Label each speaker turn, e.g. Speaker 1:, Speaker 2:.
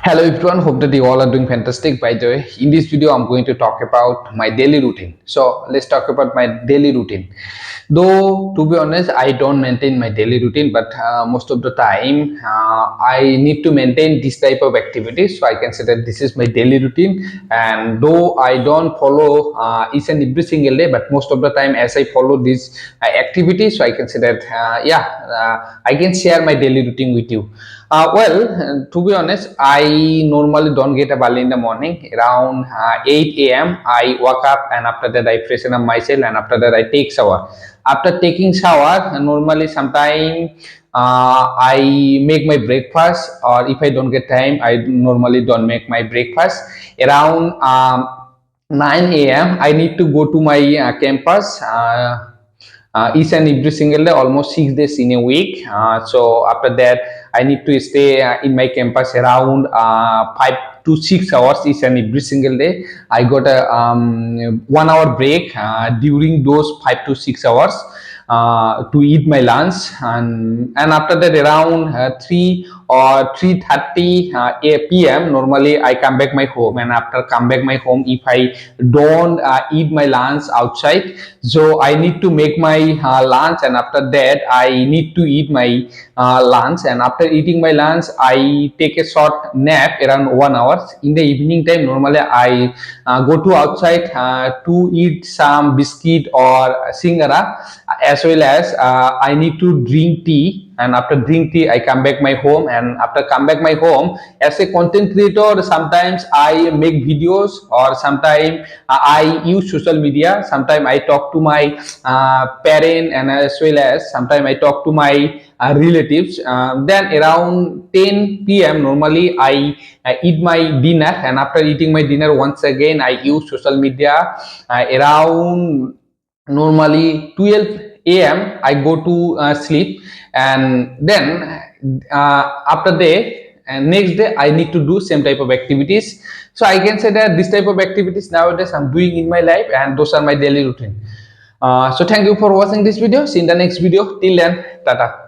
Speaker 1: Hello everyone, hope that you all are doing fantastic. By the way, in this video, I'm going to talk about my daily routine. So let's talk about my daily routine. Though, to be honest, I don't maintain my daily routine, but most of the time, I need to maintain this type of activities. So I can say that this is my daily routine. And though I don't follow each and every single day, but most of the time, as I follow these activities, so I can say that, I can share my daily routine with you. To be honest, I normally don't get up early in the morning. Around 8 a.m., I wake up and after that I freshen up myself and after that I take shower. After taking shower, normally sometime I make my breakfast, or if I don't get time, I normally don't make my breakfast. Around 9 a.m., I need to go to my campus. Each and every single day, almost 6 days in a week. So after that, I need to stay in my campus around 5 to 6 hours each and every single day. I got a 1 hour break during those 5 to 6 hours to eat my lunch, and after that around 3 or 3:30 p.m. normally I come back my home, and after come back my home, if I don't eat my lunch outside, so I need to make my lunch, and after that I need to eat my lunch, and after eating my lunch I take a short nap around 1 hour. In the evening time, normally I go to outside to eat some biscuit or singara, as well as I need to drink tea, and after drink tea I come back my home, and after come back my home, as a content creator, sometimes I make videos, or sometimes I use social media. Sometimes I talk to my parent, and as well as sometimes I talk to my relatives. Then around 10 p.m. normally I eat my dinner, and after eating my dinner, once again I use social media. Around normally 12 a.m. I go to sleep, and then after day and next day I need to do same type of activities. So I can say that this type of activities nowadays I'm doing in my life, and those are my daily routine. So thank you for watching this video. See you in the next video. Till then, tata.